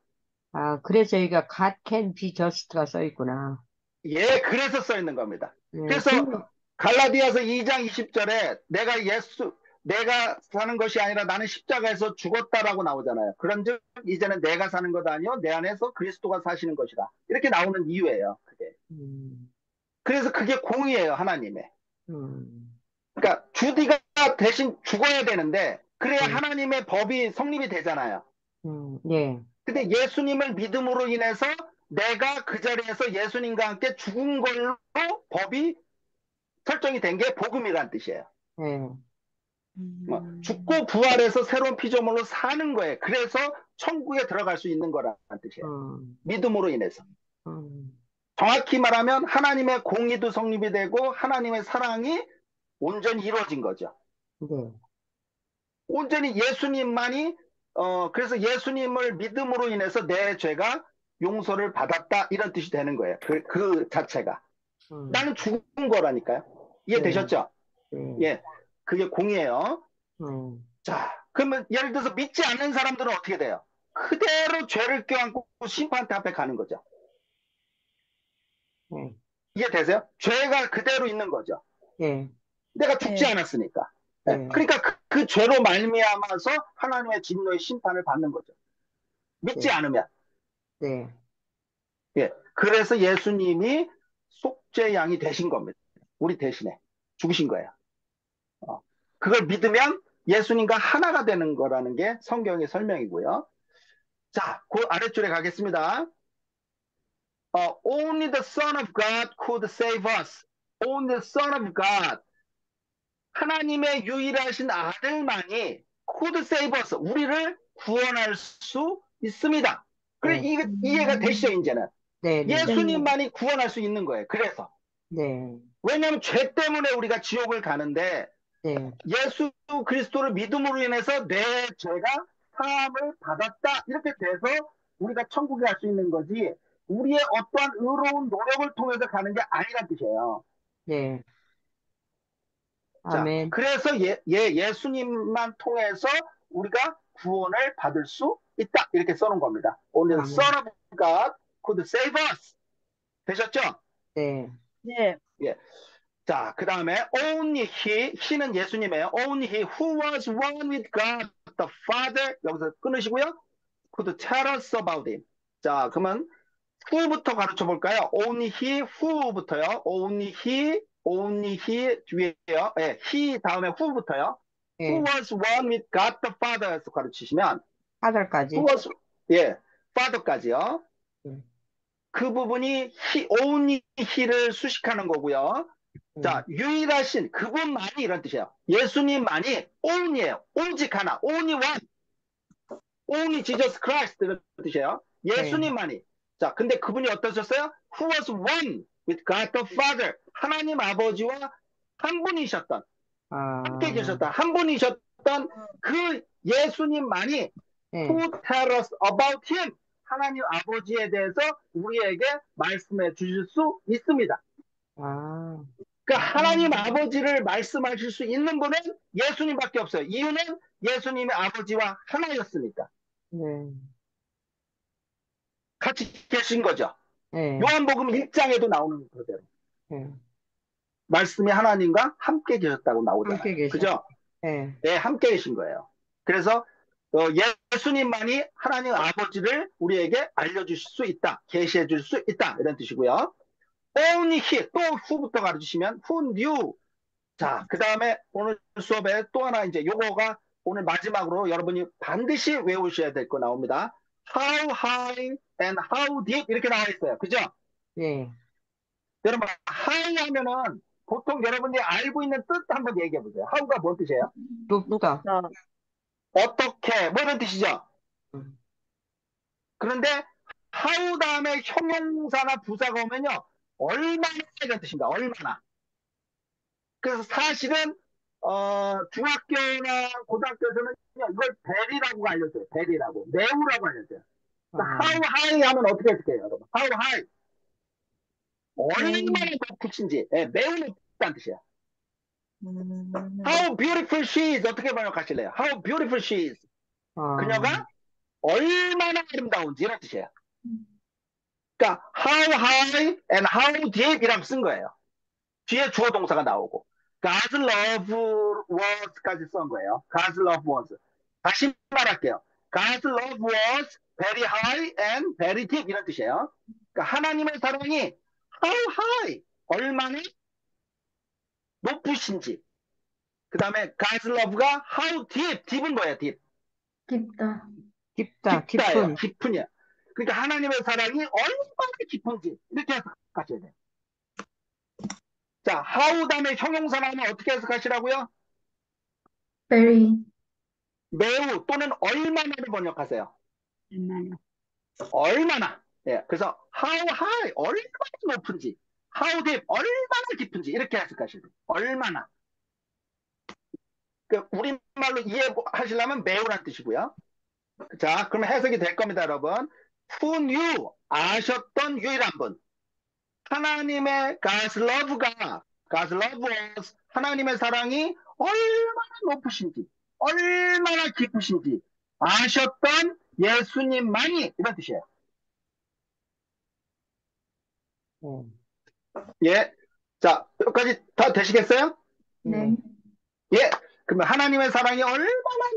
아, 그래서 여기가 God can be just가 써 있구나. 예, 그래서 써 있는 겁니다. 네, 그래서 갈라디아서 2장 20절에 내가 사는 것이 아니라 나는 십자가에서 죽었다라고 나오잖아요. 그런즉 이제는 내가 사는 것 아니요 내 안에서 그리스도가 사시는 것이다. 이렇게 나오는 이유예요. 그게. 음, 그래서 그게 공의예요, 하나님의. 음, 그러니까 주디가 대신 죽어야 되는데 그래야 네, 하나님의 법이 성립이 되잖아요. 네, 근데 예수님을 믿음으로 인해서 내가 그 자리에서 예수님과 함께 죽은 걸로 법이 설정이 된 게 복음이란 뜻이에요. 네, 죽고 부활해서 새로운 피조물로 사는 거예요. 그래서 천국에 들어갈 수 있는 거라는 뜻이에요. 믿음으로 인해서. 정확히 말하면 하나님의 공의도 성립이 되고 하나님의 사랑이 온전히 이루어진 거죠. 네. 온전히 예수님만이 그래서 예수님을 믿음으로 인해서 내 죄가 용서를 받았다 이런 뜻이 되는 거예요. 그 자체가. 나는 죽은 거라니까요. 이해되셨죠? 네. 예, 그게 공이에요. 음. 자, 그러면 예를 들어서 믿지 않는 사람들은 어떻게 돼요? 그대로 죄를 껴안고 심판대 앞에 가는 거죠. 네. 이해되세요? 죄가 그대로 있는 거죠. 네. 내가 죽지 네. 않았으니까. 예, 네. 그러니까 그 죄로 말미암아서 하나님의 진노의 심판을 받는 거죠. 믿지 네. 않으면. 네. 예, 그래서 예수님이 속죄 양이 되신 겁니다. 우리 대신에 죽으신 거예요. 그걸 믿으면 예수님과 하나가 되는 거라는 게 성경의 설명이고요. 자, 그 아래줄에 가겠습니다. Only the Son of God could save us. Only the Son of God. 하나님의 유일하신 아들만이 could save us. 우리를 구원할 수 있습니다. 그래, 네. 이해가 되시죠, 이제는? 네. 네. 예수님만이 구원할 수 있는 거예요. 그래서. 네. 왜냐하면 죄 때문에 우리가 지옥을 가는데 네. 예수 그리스도를 믿음으로 인해서 내 죄가 사함을 받았다. 이렇게 돼서 우리가 천국에 갈 수 있는 거지 우리의 어떠한 의로운 노력을 통해서 가는 게 아니란 뜻이에요. 네. 자, 아멘. 그래서 예수님만 통해서 우리가 구원을 받을 수 있다. 이렇게 써놓은 겁니다. Only the 아멘. Son of God could save us. 되셨죠? 네. 네. 예. 자, 그 다음에 only he는 예수님이에요. Only he who was one with God the Father 여기서 끊으시고요. could tell us about him. 자, 그러면 who부터 가르쳐 볼까요? Only he who부터요. only he 뒤에요. 예, he 다음에 who부터요. 네. who was one with God the Father에서 가르치시면 하늘까지. who was father까지요. 네. 그 부분이 only he를 수식하는 거고요. 자, 유일하신 그분만이 이런 뜻이에요. 예수님만이 only예요. 오직 하나, only one, only Jesus Christ 이런 뜻이에요. 예수님만이. 자, 근데 그분이 어떠셨어요? Who was one with God the Father. 하나님 아버지와 한 분이셨던, 함께 계셨던, 한 분이셨던 그 예수님만이 네. who tell us about him. 하나님 아버지에 대해서 우리에게 말씀해 주실 수 있습니다. 아. 그러니까 하나님 아버지를 말씀하실 수 있는 분은 예수님밖에 없어요. 이유는 예수님의 아버지와 하나였으니까. 네. 같이 계신 거죠. 네. 요한복음 1장에도 나오는 그대로. 네. 말씀이 하나님과 함께 계셨다고 나오잖아요. 함께 계셔. 그죠? 네. 네, 함께 계신 거예요. 그래서 예수님만이 하나님 아버지를 우리에게 알려주실 수 있다. 계시해 줄 수 있다. 이런 뜻이고요. only he, 또 who부터 가르치시면 who knew. 자, 그 다음에 오늘 수업에 또 하나 이제 요거가 오늘 마지막으로 여러분이 반드시 외우셔야 될 거 나옵니다. How high and how deep 이렇게 나와 있어요. 그죠? 네. 여러분, high 하면은 보통 여러분이 알고 있는 뜻 한번 얘기해 보세요. how가 뭔 뜻이에요? 높다. 어떻게, 뭐 이런 뜻이죠? 음. 그런데 how 다음에 형용사나 부사가 오면요. 얼마나 이런 뜻입니다. 얼마나. 그래서 사실은 중학교나 고등학교에서는 이걸 벨이라고 알려줘요. 벨이라고. 매우라고 알려줘요. how high 하면 어떻게 해석해요, 여러분? how high. 얼마나 높으신지. 예, 매우 높다는 뜻이에요. How beautiful she is. 어떻게 번역하실래요? How beautiful she is. 그녀가 얼마나 아름다운지 이런 뜻이에요. 그러니까 how high and how deep 이라고 쓴 거예요. 뒤에 주어 동사가 나오고 God's love was까지 쓴 거예요. God's love was. 다시 말할게요. God's love was very high and very deep 이런 뜻이에요. 그러니까 하나님의 사랑이 how high 얼마나 높으신지. 그 다음에 God's love가 how deep. deep은 뭐예요? deep. 깊다. 깊다. 깊다예요. 깊은. 깊은이야. 그러니까 하나님의 사랑이 얼마나 깊은지 이렇게 해석하셔야 돼요. 자, how 다음에 형용사 나오면 어떻게 해석하시라고요? very, 매우 또는 얼마나를 번역하세요. 얼마나, 얼마나. 예, 그래서 how high, 얼마나 높은지, how deep, 얼마나 깊은지 이렇게 해석하셔야 돼요. 얼마나. 그 우리말로 이해하시려면 매우란 뜻이고요. 자, 그럼 해석이 될 겁니다, 여러분. Who knew, 아셨던 유일한 분. 하나님의 God's love가, God's love was, 하나님의 사랑이 얼마나 높으신지, 얼마나 깊으신지 아셨던 예수님만이 이런 뜻이에요. 음. 예. 자, 여기까지 다 되시겠어요? 네, 예. 그러면 하나님의 사랑이 얼마나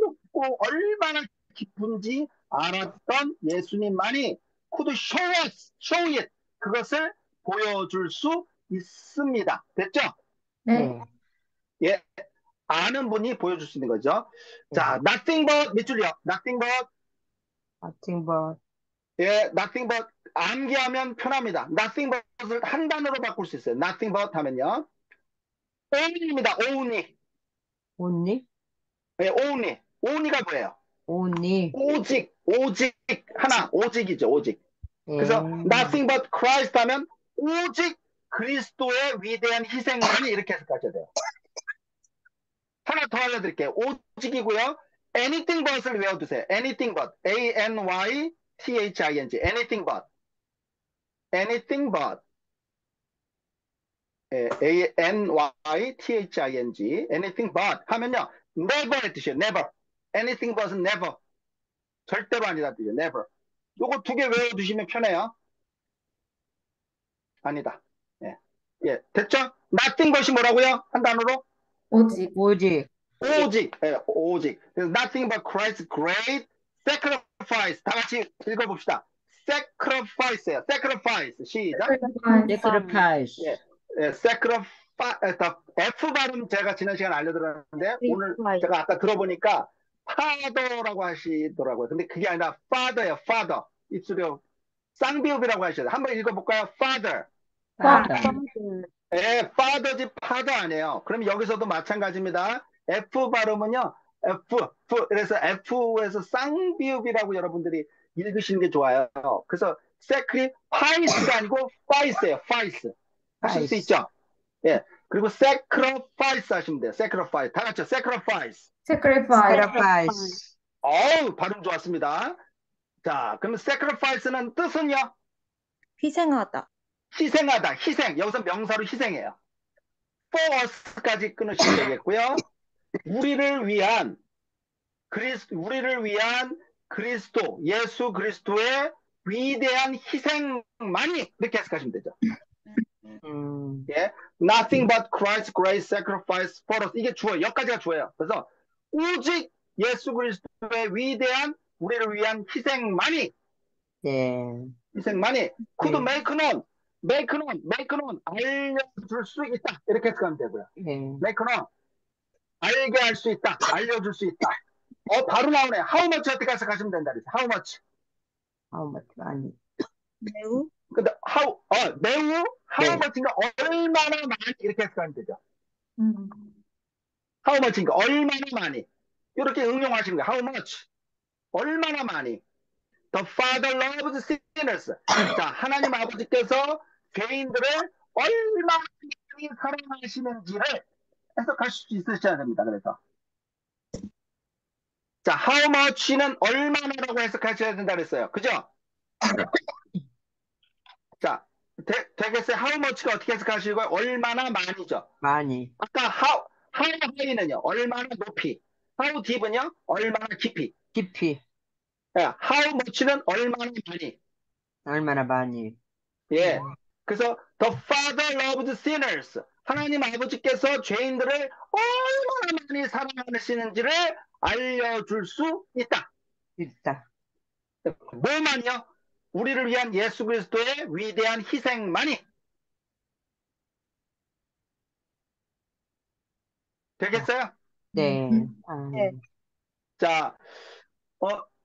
높고 얼마나 깊은지 알았던 예수님만이 could show it. 그것을 보여줄 수 있습니다. 됐죠? 네, 예. 아는 분이 보여줄 수 있는 거죠. 자, 네. nothing but 몇 줄이요? nothing but, Nothing but, 예, nothing but 암기하면 편합니다. nothing but을 한 단어로 바꿀 수 있어요. nothing but 하면요. only입니다. only. only, 예, only. only가 뭐예요? only, 오직, 오직 하나, 오직이죠, 오직. 그래서 예. nothing but Christ 하면 오직 그리스도의 위대한 희생만이 이렇게 해석하셔야 돼요. 하나 더 알려드릴게요. 오직이고요. anything but을 외워두세요. anything but, anything, anything but, anything but, 예, anything but 하면요. never의 뜻이에요. never. anything but은 never. 절대로 아니다 뜻이에요. never. 요거 두 개 외워두시면 편해요. 아니다. 예, 예, 됐죠? nothing but이 뭐라고요? 한 단어로? 오직, 오직, 오직, 예, 오직. 그래서 nothing but Christ's great sacrifice. 다 같이 읽어봅시다. sacrifice예요. sacrifice. 시작. sacrifice, 예, 예, sacrifice. F 발음 제가 지난 시간 알려드렸는데 오늘 제가 아까 들어보니까 father라고 하시더라고요. 근데 그게 아니라 father예요. father. 입술이요. 쌍비읍이라고 하셔야 돼요. 한번 읽어볼까요? father. 예, father지 father 아니에요. 그럼 여기서도 마찬가지입니다. F 발음은요. F. 그래서 F에서 쌍비읍이라고 여러분들이 읽으시는 게 좋아요. 그래서 sacrifice가 아니고 fice예요. fice. 하실 수 있죠? 예. 그리고 sacrifice 하시면 돼요. sacrifice. 다 같이 sacrifice. sacrifice, 어우, 발음 좋았습니다. 자, 그럼 sacrifice는 뜻은요? 희생하다. 희생하다, 희생. 여기서 명사로 희생해요. for us까지 끊으시면 되겠고요. 우리를 위한 그리스도, 예수 그리스도의 위대한 희생만이 이렇게 해석하시면 되죠. 예, nothing but Christ's great sacrifice for us. 이게 주어, 여기까지가 주어요. 그래서 오직 예수 그리스도의 위대한 우리를 위한 희생만이 네, could make known 알려줄 수 있다. 이렇게 해석하면 되고요. 네. make known 알게 할 수 있다. 알려줄 수 있다. 바로 나오네. how much 어떻게 해석하시면 된다. 그래서 how much. How much money? 매우 근데 매우 how 네. much인가 얼마나 많이 이렇게 해석하면 되죠. 음, how much인가 얼마나 많이 이렇게 응용하시는 거예요. how much 얼마나 많이. The Father loves sinners. 자, 하나님 아버지께서 죄인들을 얼마나 많이 사랑하시는지를 해석하실 수 있으셔야 됩니다. 그래서 자, how much는 얼마나라고 해석하셔야 된다 그랬어요. 그죠? 자, 되겠어요? how much가 어떻게 해석하시고요? 얼마나 많이죠. 많이, 아까 how high는요? 얼마나 높이. how deep은요? 얼마나 깊이. 깊이, 예, how much는 얼마나 많이. 얼마나 많이. 예. 그래서 the Father loves sinners. 하나님 아버지께서 죄인들을 얼마나 많이 사랑하시는지를 알려줄 수 있다. 있다. 뭐만요? 우리를 위한 예수 그리스도의 위대한 희생만이. 되겠어요? 네. 네. 자,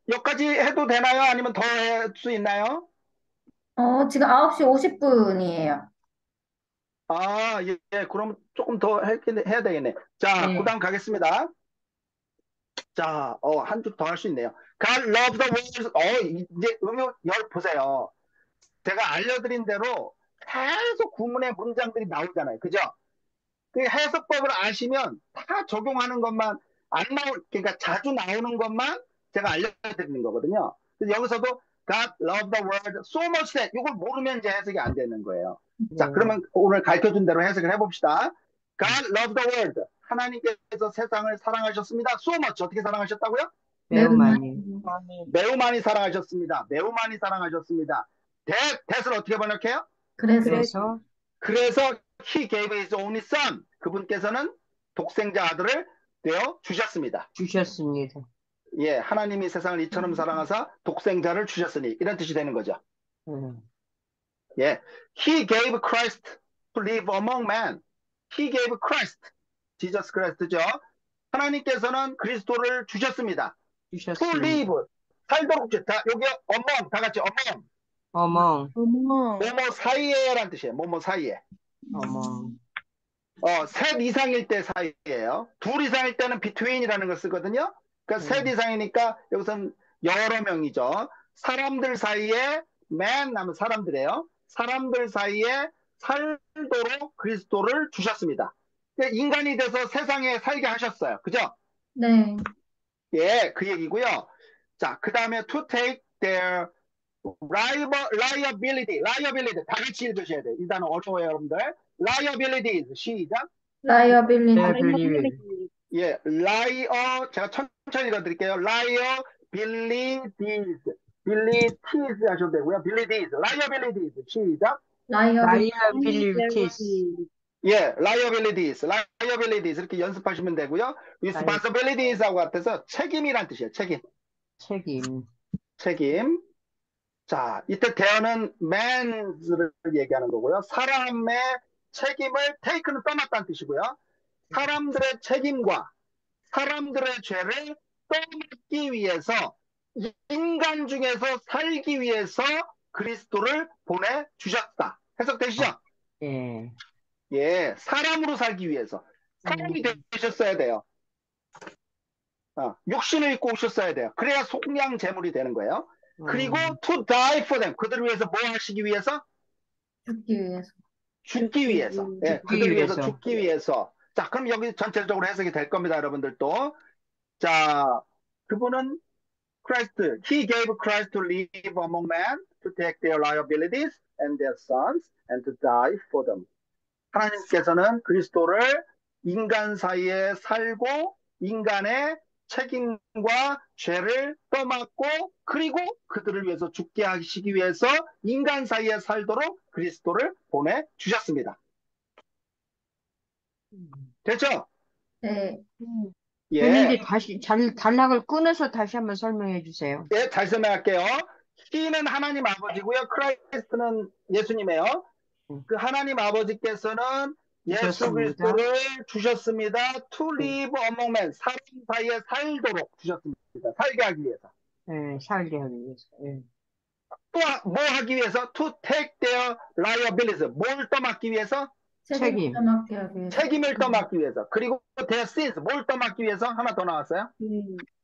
여기까지 해도 되나요? 아니면 더 할 수 있나요? 지금 9시 50분이에요. 예, 예. 그럼 조금 더 해야 되겠네. 자, 네. 그다음 가겠습니다. 자, 한 줄 더 할 수 있네요. God loves the world. 이제 열 보세요. 제가 알려드린 대로 계속 구문의 문장들이 나오잖아요. 그죠? 그 해석법을 아시면 다 적용하는 것만 그러니까 자주 나오는 것만 제가 알려드리는 거거든요. 그래서 여기서도 God loved the world so much that 이걸 모르면 이제 해석이 안 되는 거예요. 자, 그러면 오늘 가르쳐준 대로 해석을 해봅시다. God loved the world. 하나님께서 세상을 사랑하셨습니다. So much. 어떻게 사랑하셨다고요? 매우 많이. 매우 많이 사랑하셨습니다. 매우 많이 사랑하셨습니다. that을 어떻게 번역해요? 그래서 그래서 he gave his only son. 그분께서는 독생자 아들을 되어 주셨습니다. 주셨습니다. 예, 하나님이 세상을 이처럼 사랑하사 독생자를 주셨으니 이런 뜻이 되는 거죠. 예, he gave Christ to live among men. He gave Christ, Jesus Christ죠. 하나님께서는 그리스도를 주셨습니다. To 주셨습니다. live, 살도록 자, 여기 among, 다 같이 among. 어멍, 어머. 뭐뭐 사이에라는 뜻이에요. 뭐뭐 사이에. 어멍. 셋 이상일 때 사이에요. 둘 이상일 때는 between이라는 걸 쓰거든요. 그러니까 셋 이상이니까 여기서는 여러 명이죠. 사람들 사이에 man 하면 사람들이에요. 사람들 사이에 살도록 그리스도를 주셨습니다. 그러니까 인간이 돼서 세상에 살게 하셨어요. 그죠? 네. 예, 그 얘기고요. 자, 그 다음에 to take their liability 다 같이 읽으셔야 돼요. 이 단어 어려워요, 여러분들. liabilities 시작. liability. 예, 제가 천천히 읽어드릴게요. liabilities 하셔도 되고요. liabilities 시작. liabilities. 예, liabilities 이렇게 연습하시면 되고요. responsibilities하고 같아서 책임이란 뜻이에요. 책임. 자, 이때 대어는 man's를 얘기하는 거고요. 사람의 책임을 take는 떠났다는 뜻이고요. 사람들의 책임과 사람들의 죄를 떠맡기 위해서 인간 중에서 살기 위해서 그리스도를 보내주셨다. 해석되시죠? 예. 예, 사람으로 살기 위해서. 사람이 되셨어야 돼요. 육신을 입고 오셨어야 돼요. 그래야 속량 제물이 되는 거예요. 그리고 to die for them. 그들을 위해서 뭐 하시기 위해서? 죽기 위해서. 죽기 위해서. 예, 그들을 위해서 죽기 위해서. 자, 그럼 여기 전체적으로 해석이 될 겁니다, 여러분들도. 자, 그분은 Christ, he gave Christ to live among men, to take their liabilities and their sons, and to die for them. 하나님께서는 그리스도를 인간 사이에 살고 인간의 책임과 죄를 떠맡고 그리고 그들을 위해서 죽게 하시기 위해서 인간 사이에 살도록 그리스도를 보내주셨습니다. 됐죠? 네. 됐는데 예, 다시 단락을 끊어서 다시 한번 설명해 주세요. 예, 잘 설명할게요. He는 하나님 아버지고요. 크라이스트는 예수님이에요. 그 하나님 아버지께서는 예수 주셨습니다. 그리스도를 주셨습니다. To live among men. 사람 사이에 살도록 주셨습니다. 살게 하기 위해서. 예, 살게 하기 위해서. 예. 또 뭐 하기 위해서? To take their liabilities. 뭘 떠맡기 위해서? 책임. 떠맡기 하기 위해서. 책임을 떠맡기 위해서. 그리고 their sins. 뭘 떠맡기 위해서? 하나 더 나왔어요?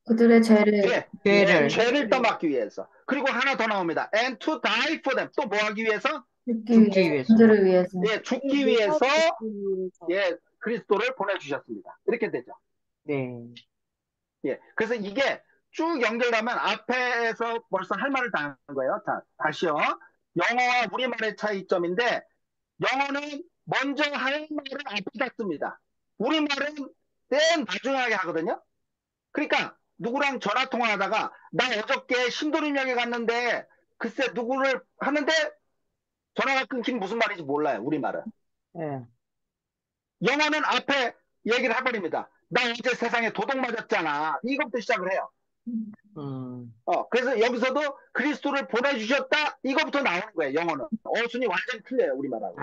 그들의 죄를. 예, 죄를. 예, 죄를 떠맡기 위해서. 그리고 하나 더 나옵니다. And to die for them. 또 뭐 하기 위해서? 죽기 위해서. 그들을 위해서. 예, 죽기 위해서 예, 그리스도를 보내주셨습니다. 이렇게 되죠. 네. 예, 그래서 이게 쭉 연결하면 앞에서 벌써 할 말을 다 한 거예요. 자, 다시요. 영어와 우리말의 차이점인데 영어는 먼저 할 말을 앞에다 씁니다. 우리말은 맨 나중에 하거든요. 그러니까 누구랑 전화 통화하다가 나 어저께 신도림역에 갔는데 글쎄 누구를 하는데 전화가 끊긴 무슨 말인지 몰라요. 우리말은. 예. 영어는 앞에 얘기를 해버립니다. 나 어제 세상에 도둑 맞았잖아. 이것부터 시작을 해요. 그래서 여기서도 그리스도를 보내주셨다. 이거부터 나오는 거예요. 영어는. 어순이 완전히 틀려요. 우리말하고.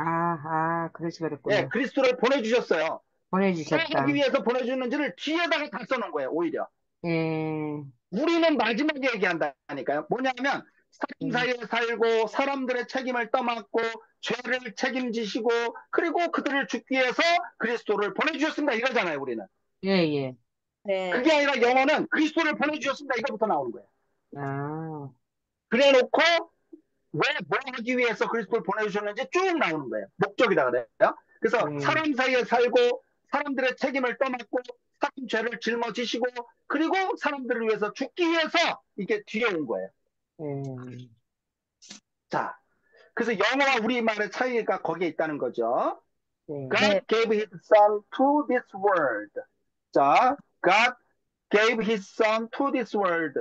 그래서 그랬구나. 예, 그리스도를 보내주셨어요. 보내주셨다. 하기 위해서 보내주는지를 뒤에다가 다 써놓은 거예요. 오히려. 예. 우리는 마지막에 얘기한다니까요. 뭐냐면 사람 사이에 살고 사람들의 책임을 떠맡고 죄를 책임지시고 그리고 그들을 죽기 위해서 그리스도를 보내주셨습니다. 이거잖아요. 우리는. 예, 예. 네. 그게 아니라 영어는 그리스도를 보내주셨습니다. 이거부터 나오는 거예요. 아, 그래 놓고 왜 뭐 하기 위해서 그리스도를 보내주셨는지 쭉 나오는 거예요. 목적이다 그래요. 그래서 사람 사이에 살고 사람들의 책임을 떠맡고 사람 죄를 짊어지시고 그리고 사람들을 위해서 죽기 위해서 이게 뒤에 온 거예요. 자, 그래서 영어와 우리말의 차이가 거기에 있다는 거죠. 네. God 네. gave his son to this world. 자, God gave his son to this world.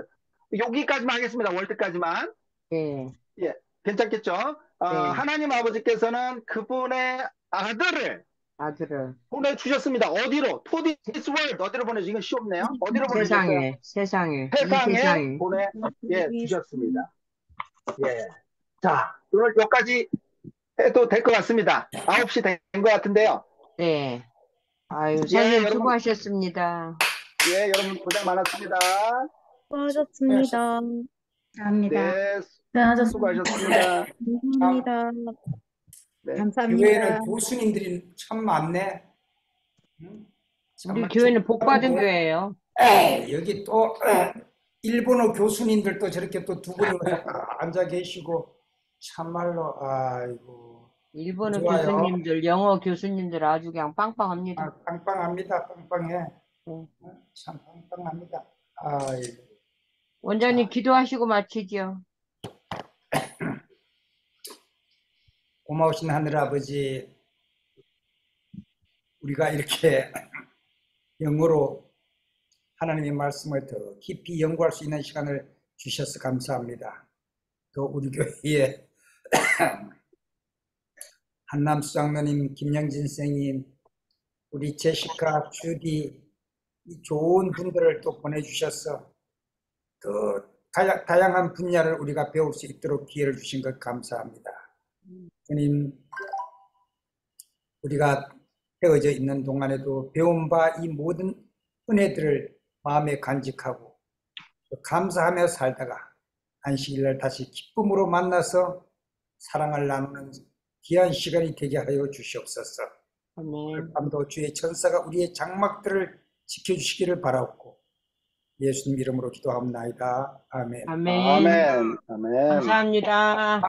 여기까지만 하겠습니다. 월드까지만. 네. 예, 괜찮겠죠? 네. 하나님 아버지께서는 그분의 아들을 아들을 보내주셨습니다. 어디로? To this world. 어디로 보내주셨어요? 이건 쉬웠네요. 어디로 보내주셨어요? 세상에, 이 세상에 세상에. 보내주셨습니다. 예. 자, 오늘 여기까지 해도 될 것 같습니다. 9시 된 것 같은데요. 네. 아유, 선생님 여러분. 수고하셨습니다. 예, 여러분 고생 많았습니다. 수고하셨습니다. 감사합니다. 네, 수고하셨습니다. 수고하셨습니다. 감사합니다. 네. 감사합니다. 교회는 교수님들이 참 많네. 응? 우리 정말 교회는 복 받은 축하하고. 교회예요. 여기 또 일본어 교수님들도 저렇게 또 두 분이 앉아 계시고 참말로 아이고 일본어 좋아요. 교수님들, 영어 교수님들 아주 그냥 빵빵합니다. 빵빵합니다. 빵빵해. 네. 참 빵빵합니다. 아이고. 원장님 기도하시고 마치죠. 고마우신 하늘아버지, 우리가 이렇게 영어로 하나님의 말씀을 더 깊이 연구할 수 있는 시간을 주셔서 감사합니다. 또 우리 교회에 한남 수장로님, 김영진 선생님, 우리 제시카, 주디, 이 좋은 분들을 또 보내주셔서 더 다양한 분야를 우리가 배울 수 있도록 기회를 주신 것 감사합니다. 주님, 우리가 헤어져 있는 동안에도 배운 바 이 모든 은혜들을 마음에 간직하고 감사하며 살다가 안식일날 다시 기쁨으로 만나서 사랑을 나누는 귀한 시간이 되게 하여 주시옵소서. 아멘. 밤도 주의 천사가 우리의 장막들을 지켜주시기를 바라옵고 예수님 이름으로 기도합나이다. 아멘. 아멘. 아멘. 아멘. 감사합니다.